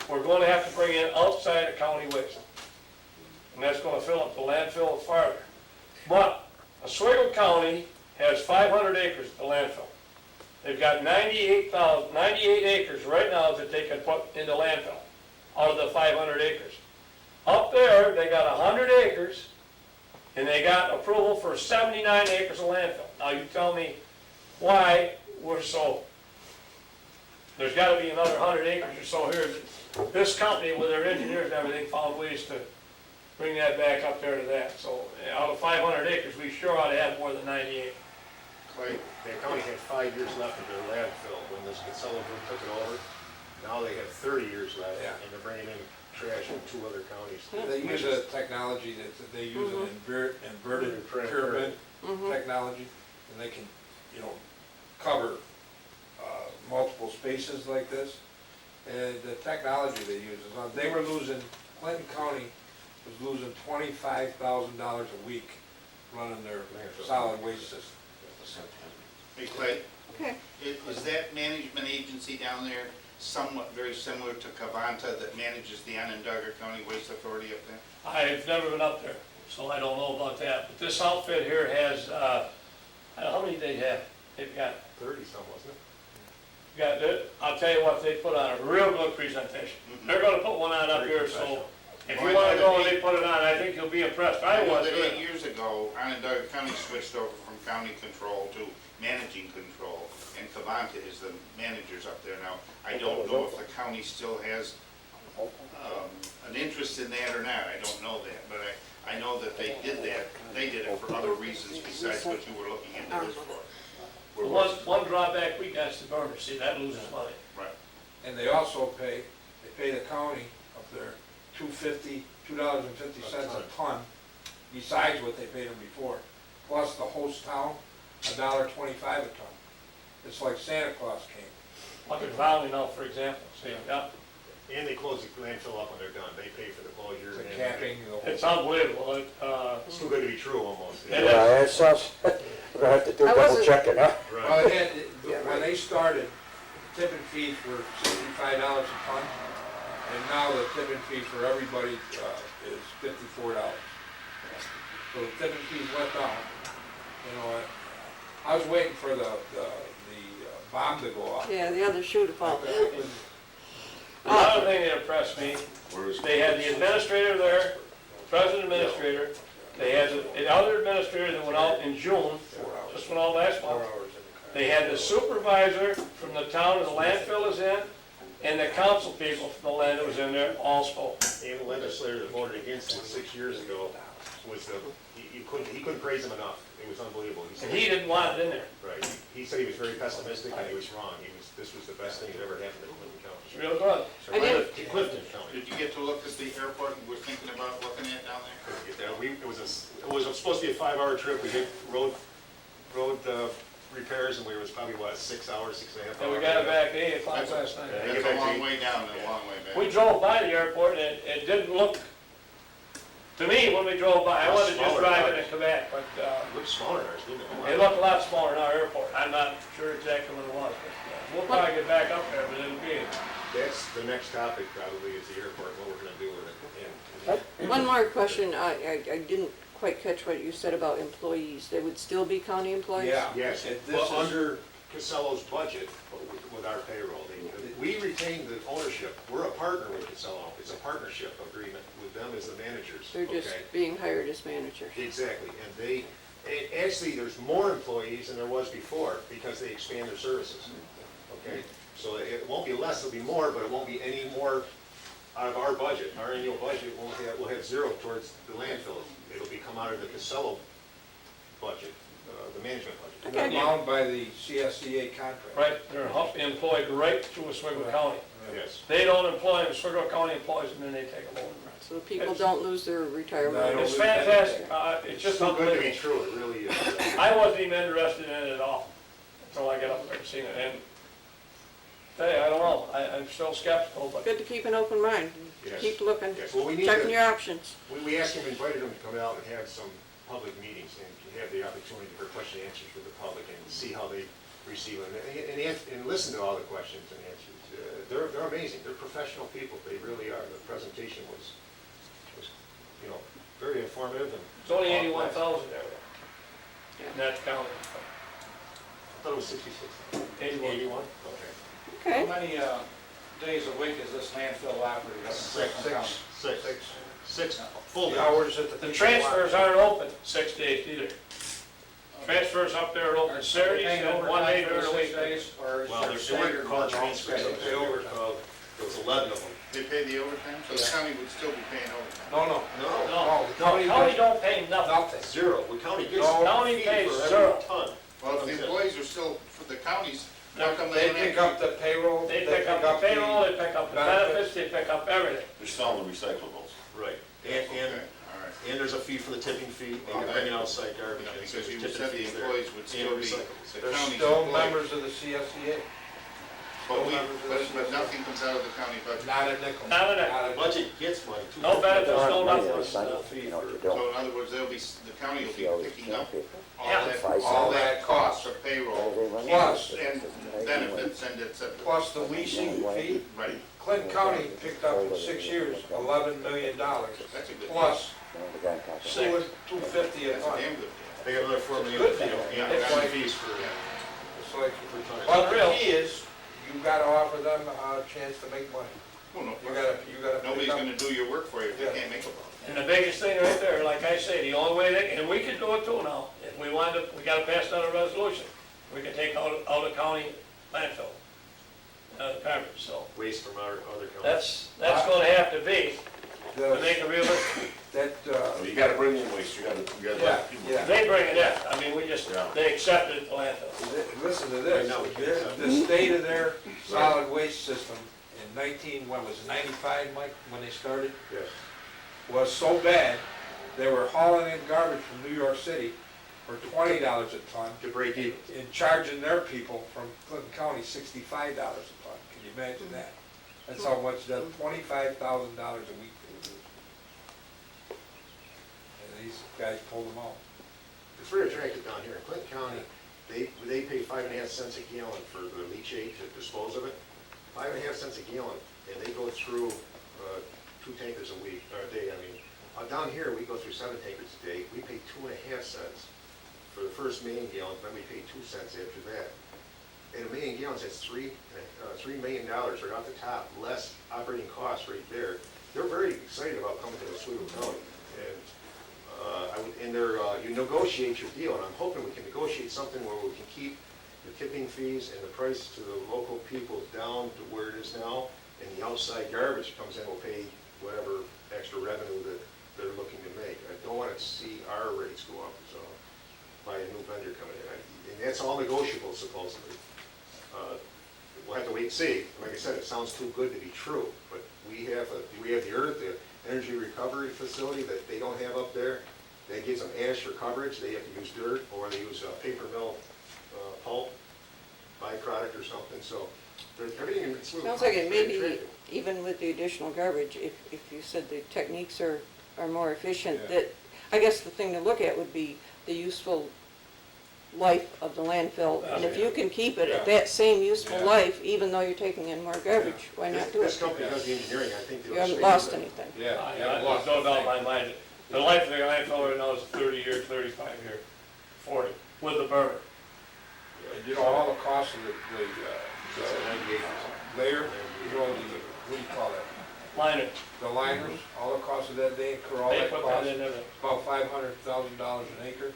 we're going to have to bring in outside of county waste. And that's going to fill up the landfill farther. But Oswego County has 500 acres at the landfill. They've got 98 acres right now that they can put into landfill out of the 500 acres. Up there, they got 100 acres, and they got approval for 79 acres of landfill. Now, you tell me why we're so, there's gotta be another 100 acres or so here. This company, with their engineers and everything, found ways to bring that back up there to that. So, out of 500 acres, we sure ought to have more than 98. Clay, the county had 5 years left of their landfill when this Casella group took it over. Now they have 30 years left, Yeah. and they're bringing in trash from 2 other counties. They use a technology that they use an inverted pyramid technology, and they can, you know, cover multiple spaces like this. And the technology they use is, they were losing, Clinton County was losing $25,000 a week running their solid waste system. Hey Clay, Okay. is that management agency down there somewhat very similar to Cavanta that manages the Onondaga County Waste Authority up there? I've never been up there, so I don't know about that. But this outfit here has, how many they have? They've got 30-some, wasn't it? I'll tell you what, they put on a real good presentation. They're gonna put one on up here, so if you wanna go and they put it on, I think you'll be impressed. I I know was, that 8 years ago, Onondaga County switched over from county control to managing control, and Cavanta is the managers up there now. I don't know if the county still has an interest in that or not, I don't know that, but I know that they did that, they did it for other reasons besides what you were looking into this for. one drawback we got is the burner, see, that loses money. Right. And they also pay the county up there $2.50 a ton, besides what they paid them before. Plus the host town, $1.25 a ton. It's like Santa Claus came. Up in Valley now, for example, see, yeah. And they close the landfill up when they're done, they pay for the closure. The and capping, the whole. It's unbelievable. It's too good to be true, almost. It Yeah. is. Yeah, it sounds, we're gonna have to do I double wasn't- checking, huh? Well, Right. it had, when they started, tipping fees were $65 a ton, and now the tipping fee for everybody is $54. So the tipping fees went down. You know, I was waiting for the bomb to go off. Yeah, the other shoe to fall. Another thing that impressed me, they had the administrator there, president administrator, they had the other administrator that went out in June, just went out last month. They had the supervisor from the town and the landfill is in, and the council people from the land that was in there all spoke. And the legislator that voted against it 6 years ago was he couldn't praise him enough. It was unbelievable. And he didn't want it in there. Right, he said he was very pessimistic and he was wrong. This was the best thing that ever happened to Clinton County. It's real good. I did. To Clifton County. Did you get to look at the airport and we're thinking about looking at down there? Couldn't get there. It was supposed to be a 5-hour trip. We did road repairs and we was probably, 6 hours, 6.5 hours. And we got it back at 8 o'clock last night. Yeah. That's a long way down and a long way back. We drove by the airport and it didn't look, to me, when we drove by, I wanted to just drive it and come back, but, It looked smaller than ours, didn't it? it looked a lot smaller than our airport. I'm not sure exactly what it was, but we'll probably get back up there, but it'll be. That's the next topic probably is the airport, what we're gonna do with it. And- One more question, I didn't quite catch what you said about employees. They would still be county employees? Yeah. Yes, This well, is- under Casello's budget with our payroll, we retain the ownership. We're a partner with Casello. It's a partnership agreement with them as the managers. They're just okay? being hired as managers. Exactly, and actually, there's more employees than there was before because they expand their services, okay? So it won't be less, it'll be more, but it won't be any more out of our budget. Our annual budget we'll have zero towards the landfill. It'll be come out of the Casello budget, the management budget. They're bound by the CSCA contract. Right, they're employed right through Oswego County. Yes. They don't employ them, Oswego County employs them, and then they take them over. So people don't lose their retirement. No. It's fantastic, it's just Too good to be unbelievable. true, it really is. I wasn't even interested in it at all, until I got up there and seen it, and, hey, I don't know, I'm still skeptical, but Good to keep an open mind. Yes. Keep looking, Yes, well, we need checking to, your options. we asked him, invited him to come out and have some public meetings and have the opportunity for question and answers with the public and see how they receive them and listen to all the questions and answers. They're amazing, they're professional people, they really are. The presentation was very informative and. it's only 81,000 there, in that county. I thought it was 66. 81. 81? Okay. Okay. How many days a week is this landfill operating? Six full The days. hours at the. The transfers aren't open 6 days either. Transfers up there are open Saturdays and 1 day during the week. Or Well, is there there weren't called transfers, schedule? they were called, there was 11 of them. They pay the overtime, so the county would still be paying overtime. No. No, the county county don't pay nothing. Nothing. Zero, the county gets No. a County fee pays for zero. every ton. Well, if the employees are still, for the counties, how come They they don't pick have? up the payroll. They pick up the payroll, they pick up the benefits, they pick up everything. They're selling the recyclables. Right. Okay, all right. And there's a fee for the tipping fee, and Well, you're bringing outside garbage. and Because you tipping said the fees there. employees would still And be, recyclables. the They're county's still employees. members of the CSCA. But nothing comes out of the county budget. Not a nickel. Not a nickel. Not The budget gets money too. No benefits, no Money, nothing. they sign up, Fee you know what for- you're So doing. in other words, the county will See all be these picking up people. all Yeah. that cost of payroll Plus. and benefits and et cetera. Plus the leasing fee. Right, Clinton County picked up in 6 years, $11 million. that's a good deal. Plus, The guy talking. $250 a That's a ton. damn good deal. They got another $4 million. Good deal. Yeah, It's got like- fees for, It's like, per ton. but the Unreal. key is, you gotta offer them a chance to make money. Well, no You problem. gotta. Nobody's pick up- gonna do your work for you if you Yeah. can't make a buck. And the biggest thing right there, like I say, the only way they, and we can do it too now, if we wind up, we gotta pass down a resolution. We can take out of county landfill, garbage, so Waste from our other counties. that's gonna have to be, to The- make it realistic. That, Well, you gotta bring in waste, you gotta yeah, let people. yeah. They bring it in, I mean, we just, Yeah. they accept it at the landfill. Listen to Right this, now we can't. the state of their solid waste system in 95, Mike, when they started, Yes. was so bad, they were hauling in garbage from New York City or $20 a ton, To break even. and charging their people from Clinton County $65 a ton. Can you imagine that? That's how much, that $25,000 a week they lose. And these guys pulled them out. It's very attractive down here in Clinton County. They pay 5.5 cents a gallon for the leachate to dispose of it. 5.5 cents a gallon, and they go through 2 tankers a day. I mean, down here, we go through 7 tankers a day. We pay 2.5 cents for the first million gallons, then we pay 2 cents after that. And a million gallons, that's $3 million right off the top, less operating costs right there. They're very excited about coming to Oswego County. And you negotiate your deal, and I'm hoping we can negotiate something where we can keep the tipping fees and the price to the local people down to where it is now, and the outside garbage comes in, will pay whatever extra revenue that they're looking to make. I don't want to see our rates go up, so, by a new vendor coming in. And that's all negotiable supposedly. We'll have to wait and see. Like I said, it sounds too good to be true, but we have the energy recovery facility that they don't have up there. That gives them ash for coverage. They have to use dirt, or they use paper mill pulp byproduct or something. So everything in Oswego Sounds like it may be, attractive. even with the additional garbage, if you said the techniques are more efficient, Yeah. that, I guess the thing to look at would be the useful life of the landfill. And if you can keep it at that same useful Yeah. life, even though you're taking in more garbage, why not do This it? company does the engineering. I think they'll You haven't stay lost with it. anything. Yeah. There's no doubt in my mind. The life of the landfill right now is 30 year, 35 year, 40, with the burner. And you know, all the costs of the It's at 98%. layer, you know, what do you call that? Liner, The liners, all the costs of that, they incur all they that put cost, that in there. about $500,000 an acre.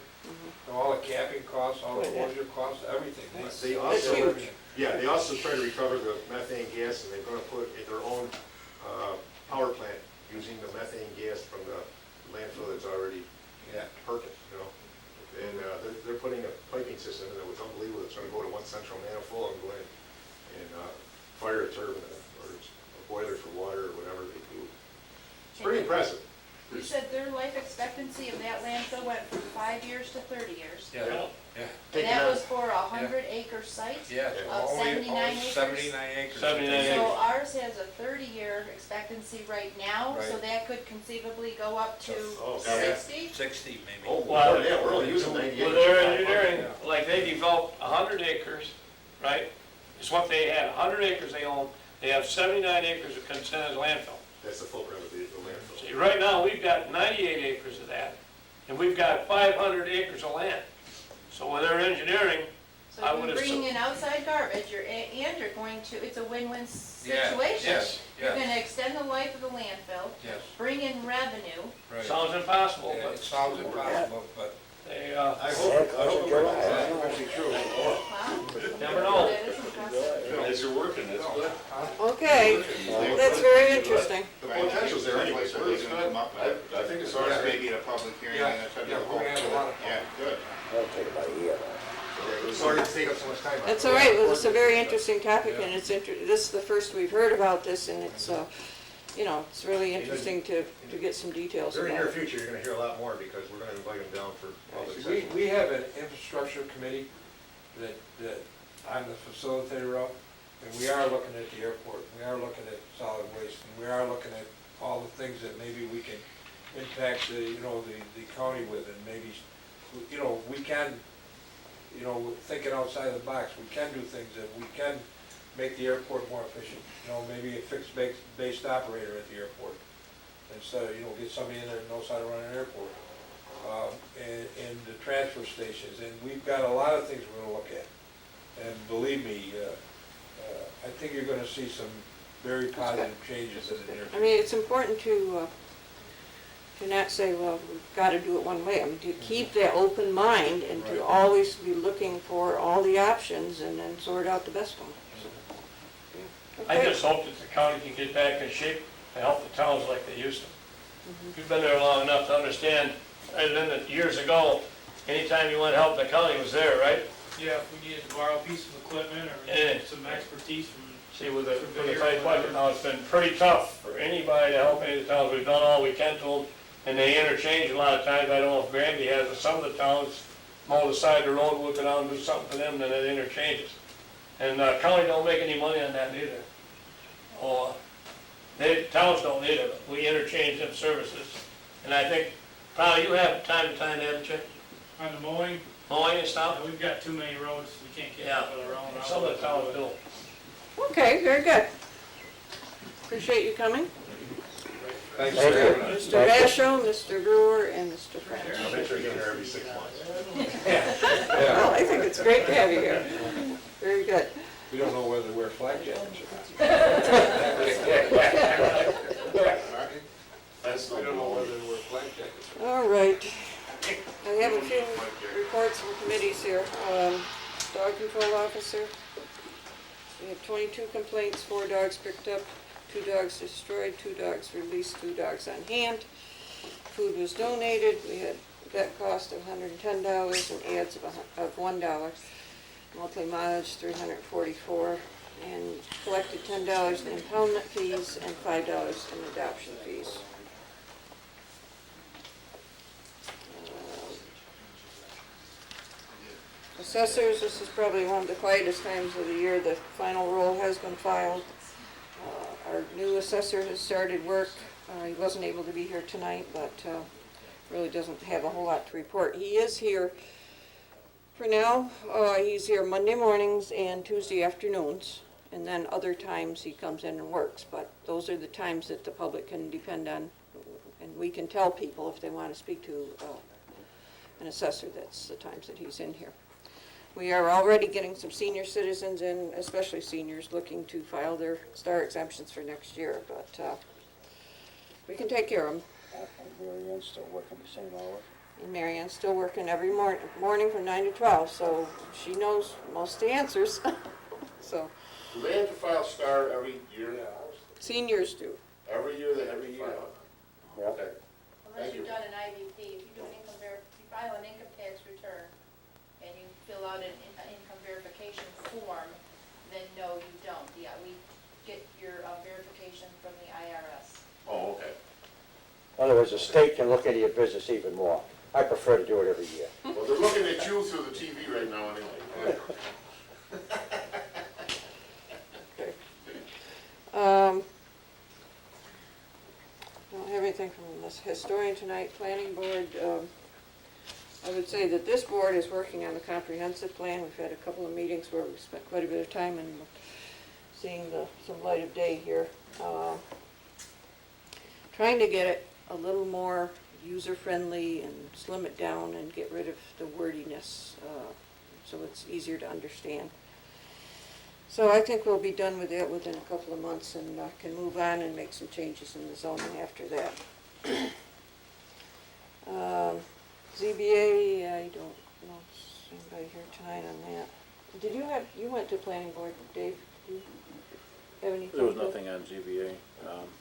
And all the capping costs, all the Good, yeah. closure costs, everything. They That's also, huge. yeah, they also try to recover the methane gas, and they're gonna put in their own power plant using the methane gas from the landfill that's already Yeah. perking, you know? And they're putting a piping system in that was unbelievable. It's gonna go to one central manifold and go in and fire a turbine or a boiler for water or whatever they do. It's pretty impressive. You said their life expectancy of that landfill went from 5 years to 30 years. Yeah, yeah. And Taking that out- was for a 100-acre site? Yeah, Of 79 acres? 79 acres. 79 So acres. ours has a 30-year expectancy right now, so Right. that could conceivably go up to Oh, 60? 60 maybe. Oh, Well, yeah, we're only using 98. With their engineering, like they developed 100 acres, right? It's what they had, 100 acres they own, they have 79 acres of consent as landfill. That's the footprint of the landfill. See, right now, we've got 98 acres of that, and we've got 500 acres of land. So with their engineering, So I if would you're bringing assume- in outside garbage, and you're going to, it's a win-win Yeah, situation. yes, You're yes. gonna extend the life of the landfill, Yes, bring in revenue. right. sounds impossible, Yeah, but it sounds impossible, but they, I hope it works. it's actually true. Wow. never know. That is impressive. As you're working, that's good. Okay, that's very interesting. The potential's there anyway, so They're it's gonna good. come up with I think it's Or alright. maybe at a public hearing Yeah, and that's yeah, we're gonna have a lot of Yeah, good. That'll take about a year. Sorry to take up so much time. That's all right, well, it's a very interesting topic, and this is the first we've heard about this, and it's, it's really interesting to get some details Very about near it. future, you're gonna hear a lot more because we're gonna invite them down for public We, session. we have an infrastructure committee that I'm the facilitator of, and we are looking at the airport, we are looking at solid waste, and we are looking at all the things that maybe we can impact the county with, and maybe, we can, thinking outside the box, we can do things that we can make the airport more efficient. Maybe a fixed-based operator at the airport, instead of, get somebody in there that knows how to run an airport. And the transfer stations, and we've got a lot of things we're gonna look at. And believe me, I think you're gonna see some very positive changes in the near I future. mean, it's important to not say, well, we've got to do it one way. I mean, to keep that open mind and to Right. always be looking for all the options and then sort out the best one. So, yeah. I Okay. just hope that the county can get back in shape to help the towns like they used to. You've been there long enough to understand, and then years ago, anytime you went to help the county was there, right? Yeah, if we needed to borrow a piece of equipment or Yeah. some expertise from. See, with the tight budget now, it's been pretty tough for anybody to help any of the towns. We've done all we can to them, and they interchange a lot of times. I don't know if Granby has, but some of the towns mow the side of the road, look around, do something for them, then it interchanges. And county don't make any money on that neither. Or, towns don't either, but we interchange them services. And I think, probably you have time to time, haven't you? On the mowing, Mowing and stuff? we've got too many roads, we can't keep Yeah, up with our own. some of the towns do. Okay, very good. Appreciate you coming. Thanks Thank for you. having us. Mr. Basho, Mr. Brewer, and Mr. French. I'll make sure you get here every 6 months. Well, I think it's great to have you here. Very good. We don't know whether to wear flak jackets or not. We don't know whether to wear flak jackets. All right. I have a few reports from committees here. Dog control officer. We have 22 complaints, 4 dogs picked up, 2 dogs destroyed, 2 dogs released, 2 dogs on hand. Food was donated. We had vet cost of $110 and ads of $1. Monthly mileage $344, and collected $10 in impoundment fees and $5 in adoption fees. Assessors, this is probably one of the quietest times of the year. The final roll has been filed. Our new assessor has started work. He wasn't able to be here tonight, but really doesn't have a whole lot to report. He is here for now. He's here Monday mornings and Tuesday afternoons, and then other times he comes in and works. But those are the times that the public can depend on, and we can tell people if they want to speak to an assessor, that's the times that he's in here. We are already getting some senior citizens in, especially seniors, looking to file their star exemptions for next year, but we can take care of them. Mary Ann's still working the same hours? And Mary Ann's still working every morning from 9 to 12, so she knows most of the answers. So Do they have to file STAR every year? seniors do. Every year they have to file? Yeah. Okay. Unless Thank you've you. done an IVP, if you do an income if you file an income tax return and you fill out an income verification form, then no, you don't. Yeah, we get your verification from the IRS. Oh, okay. In other words, the state can look into your business even more. I prefer to do it every year. Well, they're looking at you through the TV right now anyway. Okay. Don't have anything from this historian tonight. Planning board, I would say that this board is working on the comprehensive plan. We've had a couple of meetings where we've spent quite a bit of time in seeing some light of day here. Trying to get it a little more user-friendly and slim it down and get rid of the wordiness so it's easier to understand. So I think we'll be done with that within a couple of months and can move on and make some changes in the zoning after that. ZBA, I don't know if there's anybody here tonight on that. You went to planning board, Dave? Did you have anything? There was nothing on ZBA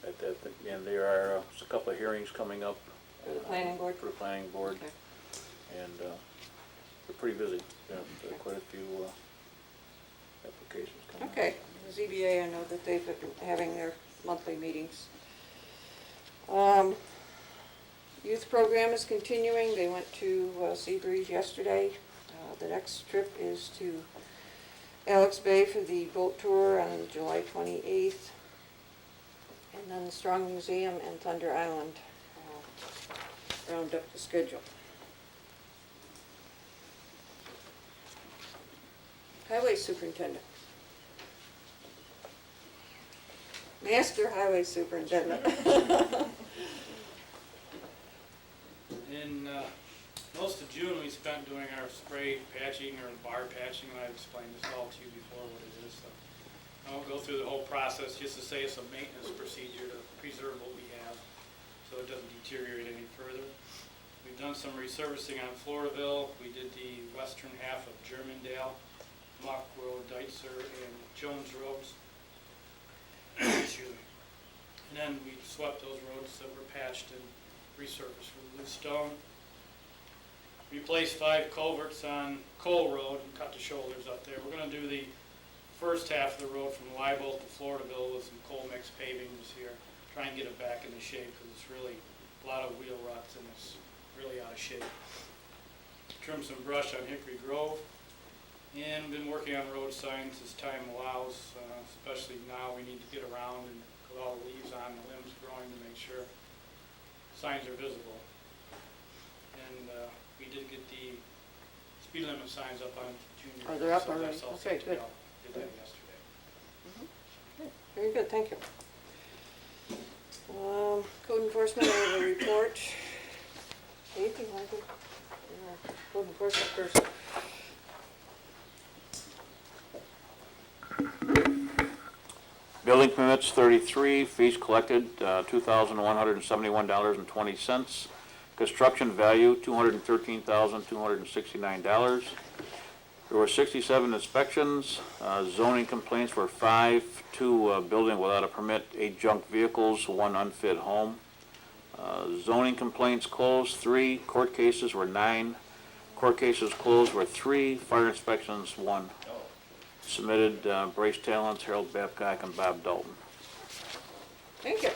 at that, and there are a couple of hearings coming up. For the planning board? For the planning board, Okay. and they're pretty busy. There are quite a few applications coming up. Okay, the ZBA, I know that they've been having their monthly meetings. Youth program is continuing. They went to Seabreeze yesterday. The next trip is to Alex Bay for the boat tour on July 28th. And then the Strong Museum and Thunder Island round up the schedule. Highway Superintendent. Master Highway Superintendent. In most of June, we spent doing our spray patching or bar patching, and I've explained this all to you before what it is. So I won't go through the whole process, just to say it's a maintenance procedure to preserve what we have so it doesn't deteriorate any further. We've done some resurfacing on Floraville. We did the western half of Germandale, Mock Road, Deitzer, and Jones Roads. Excuse me. And then we swept those roads that were patched and resurfaced with loose stone. Replaced 5 culverts on Cole Road and cut the shoulders up there. We're going to do the first half of the road from Liebel to Floraville with some coal mix paving this year. Try and get it back into shape because it's really a lot of wheel ruts and it's really out of shape. trim some brush on Hickory Grove, and been working on road signs as time allows, especially now we need to get around and with all the leaves on, the limbs growing to make sure signs are visible. And we did get the speed limit signs up on Junior. Oh, they're up so already. that's all Okay, set to good. go. Did that yesterday. Very good, thank you. Code enforcement, I have a report. Dave, you want to go? Code enforcement person. Building permits 33, fees collected $2,171.20. Construction value $213,269. There were 67 inspections, zoning complaints were 5, 2 building without a permit, 8 junk vehicles, 1 unfit home. Zoning complaints closed 3, court cases were 9, court cases closed were 3, fire inspections 1. Submitted Brace Talents, Harold Babcock, and Bob Dalton. Thank you.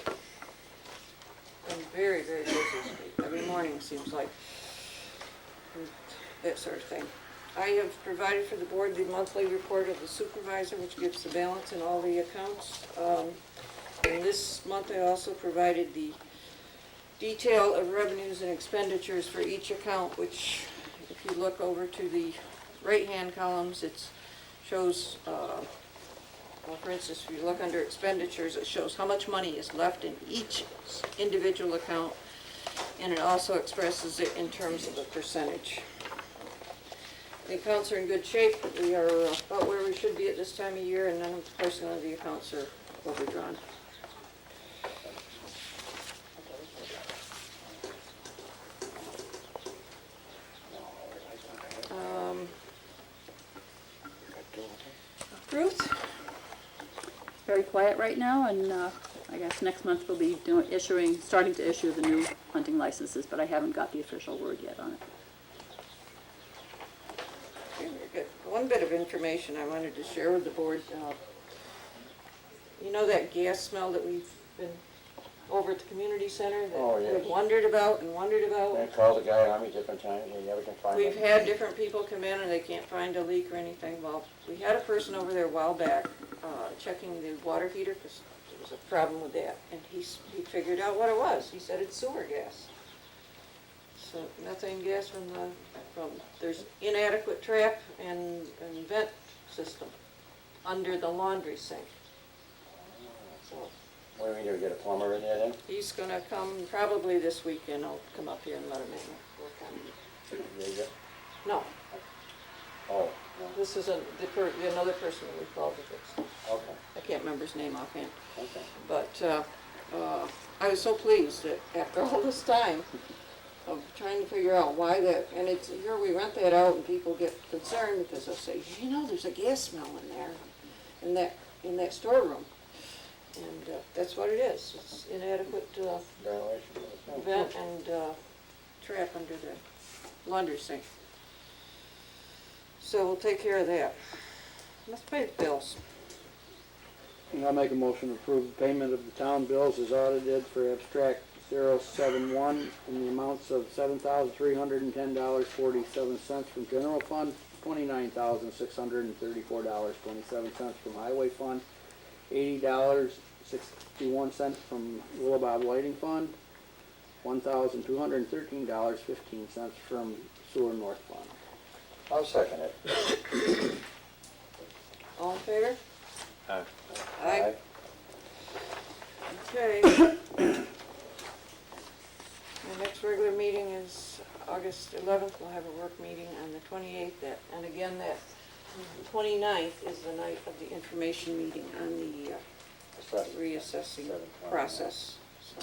Been very, very busy this week. Every morning seems like that sort of thing. I have provided for the board the monthly report of the supervisor, which gives the balance in all the accounts. And this month I also provided the detail of revenues and expenditures for each account, which if you look over to the right-hand columns, it shows, well, for instance, if you look under expenditures, it shows how much money is left in each individual account, and it also expresses it in terms of a percentage. The accounts are in good shape. We are about where we should be at this time of year, and none of the accounts are overdrawn. Ruth? Very quiet right now, and I guess next month we'll be starting to issue the new hunting licenses, but I haven't got the official word yet on it. Okay, very good. One bit of information I wanted to share with the board. You know that gas smell that we've been over at the community center that Oh, yes. we've wondered about? I called the guy on me different times, and he never can find We've it. had different people come in and they can't find a leak or anything. Well, we had a person over there a while back checking the water heater because there was a problem with that. And he figured out what it was. He said it's sewer gas. So methane gas there's inadequate trap and vent system under the laundry sink. So What do we do, get a plumber in there then? he's gonna come probably this weekend. I'll come up here and let him work on it. There you go. No, Oh, this is another person that we called to fix it. okay, I can't remember his name offhand. okay. But I was so pleased that after all this time of trying to figure out why that, and it's, here we rent that out and people get concerned because they'll say, you know, there's a gas smell in there, in that storeroom. And that's what it is. It's inadequate Ventilation. vent and trap under the laundry sink. So we'll take care of that. Let's pay the bills. And I'll make a motion to approve the payment of the town bills as audited for abstract 071 in the amounts of $7,310.47 from general fund, $29,634.27 from highway fund, $80.61 from Willabob Lighting Fund, $1,213.15 from Sewer North Fund. I'll second it. All in favor? Aye. Aye. Okay. The next regular meeting is August 11th. We'll have a work meeting on the 28th. And again, that 29th is the night of the information meeting on the reassessing process. So,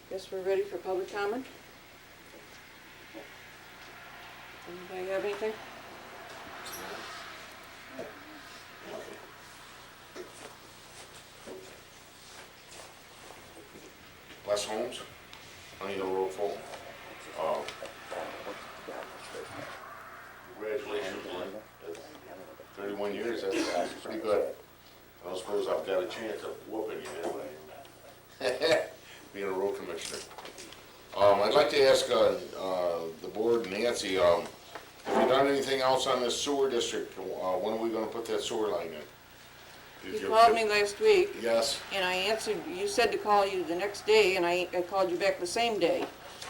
guess we're ready for public comment. Anybody have anything? Les Holmes, Honey Hill Road full. Congratulations, Glenn. 31 years, that's pretty good. I don't suppose I've got a chance of whooping you anyway. Being a road commissioner. I'd like to ask the board, Nancy, have you done anything else on this sewer district? When are we gonna put that sewer line in? Did You called me last week, Yes, and I answered, you said to call you the next day, and I called you back the same day.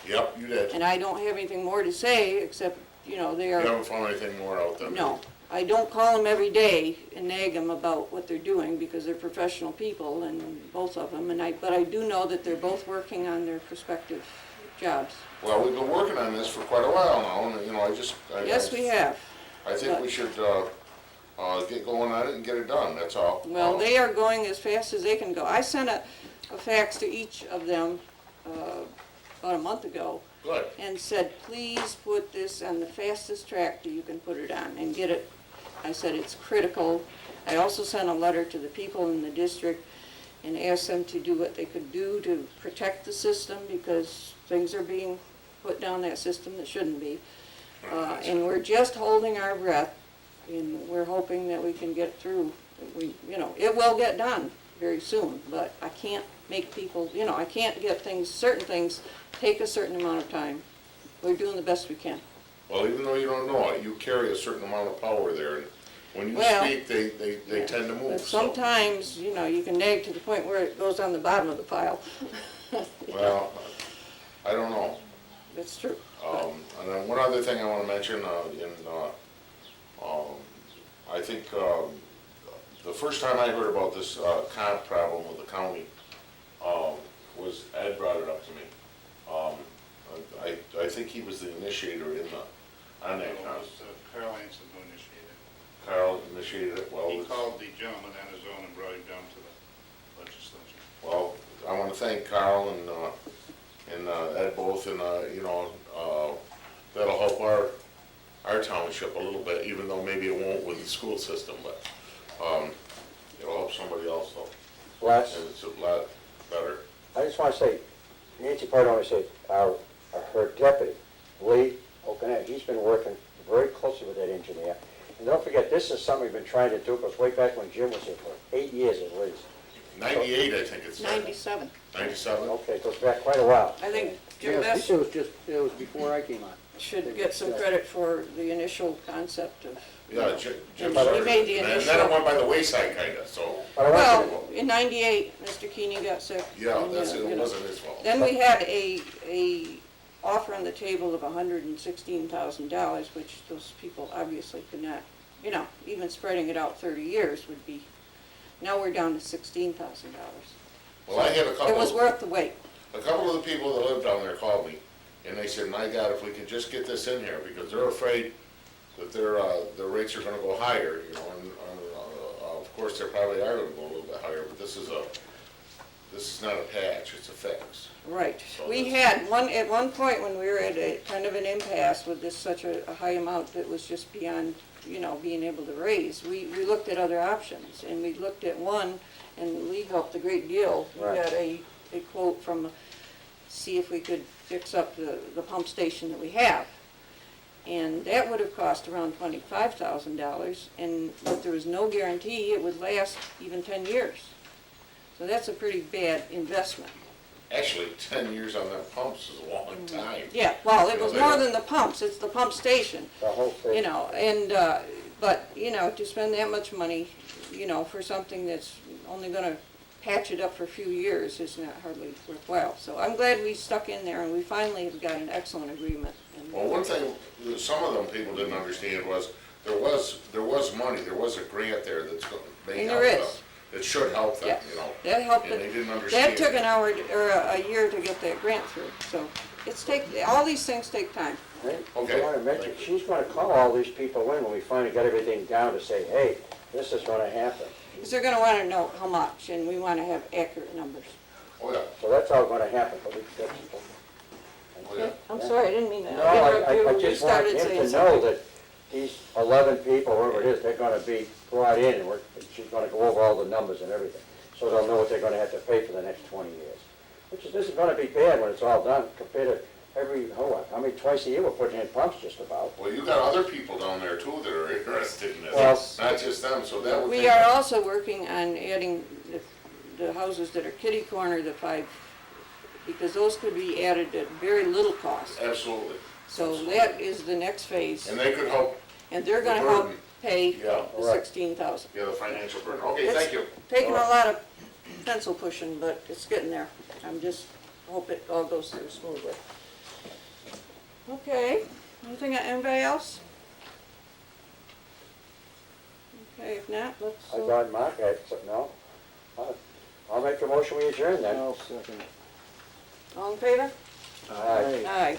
yep, you did. And I don't have anything more to say, except, they You are, haven't found anything more out there? no. I don't call them every day and nag them about what they're doing, because they're professional people, and both of them, but I do know that they're both working on their prospective jobs. Well, we've been working on this for quite a while now, and, Yes, we have. I think we should, get going on it and get it done, that's all. Well, they are going as fast as they can go. I sent a fax to each of them about a month ago Good. and said, please put this on the fastest track that you can put it on and get it. I said it's critical. I also sent a letter to the people in the district and asked them to do what they could do to protect the system, because things are being put down that system that shouldn't be. And we're just holding our breath, and we're hoping that we can get through. It will get done very soon, but I can't make people, I can't get certain things take a certain amount of time. We're doing the best we can. Well, even though you don't know it, you carry a certain amount of power there, and when you Well, speak, they tend to move, But so. sometimes, you can nag to the point where it goes on the bottom of the pile. Well, I don't know. That's true. And then one other thing I wanna mention, I think, the first time I heard about this, comp problem with the county, was Ed brought it up to me. I think he was the initiator on that It comp. was Carl Anson who initiated. Carl initiated it, well, He it's- called the gentleman on his own and brought him down to the legislature. well, I wanna thank Carl and Ed both, and, that'll help our township a little bit, even though maybe it won't with the school system, but, it'll help somebody else though, Les, and it's a lot better. I just want to say, Nancy Pardon said, her deputy, Lee Ocanet, he's been working very closely with that engineer. And don't forget, this is something we've been trying to do, because way back when Jim was here for 8 years at least. 98, I think it's. 97. 97? Okay, it goes back quite a while. I think Jim Yes, Best it was before I came on. should get some credit for the initial concept of, Yeah, Jim He started, made the and then initial- it went by the wayside kinda, so, But I want you well, in 98, Mr. Keeney got sick. yeah, and, it wasn't his fault. Then we had a offer on the table of $116,000, which those people obviously could not, even spreading it out 30 years would be, now we're down to $16,000. Well, I had a couple. It was worth the wait. A couple of the people that live down there called me, and they said, my God, if we could just get this in here, because they're afraid that their rates are gonna go higher, and, of course, they probably are gonna go a little bit higher, but this is not a patch, it's a fix. Right. So We that's- had at one point when we were at a kind of an impasse with this such a high amount that was just beyond, being able to raise, we looked at other options, and we looked at one, and Lee helped a great deal. We Right. got a quote from, see if we could fix up the pump station that we have. And that would have cost around $25,000, but there was no guarantee it would last even 10 years. So that's a pretty bad investment. Actually, 10 years on that pumps is a long time. Yeah, well, it You know, was they more don't- than the pumps, it's the pump station, the whole thing. but, to spend that much money, for something that's only gonna patch it up for a few years is not hardly worthwhile. So I'm glad we stuck in there, and we finally have got an excellent agreement. And- Well, one thing that some of them people didn't understand was, there was money, there was a grant there that's going to And help there them. is. It should help them, Yeah. That helped, And they it. didn't That understand. took an hour, or a year to get that grant through, so all these things take time. Right? Okay. I want to mention, she's going to call all these people in when we finally get everything down to say, hey, this is going to happen. Because they're gonna wanna know how much, and we wanna have accurate numbers. Oh, yeah, So that's all going to happen, but that's. oh, yeah. I'm sorry, I didn't mean to No, interrupt you. I You just want started him saying to know something. that these 11 people, whoever it is, they're going to be brought in, and she's going to go over all the numbers and everything. So they'll know what they're going to have to pay for the next 20 years. This is going to be bad when it's all done, compared to twice a year we're putting in pumps just about. Well, you got other people down there too that are interested in Well- this, not just them, so that would We take. are also working on adding the houses that are kitty corner, the 5, because those could be added at very little cost. Absolutely. So that is the next phase, And they could help, and they're gonna the help burden. pay Yeah, the right. 16,000. yeah, the financial burden. Okay, It's thank you. taking a lot of pencil pushing, but it's getting there. I'm just, hope it all goes through smoothly. Okay, anything, anybody else? Okay, if not, let's, I thought Mark had something, no? I'll make a motion we adjourn then. I'll second. all in favor? Aye. Aye.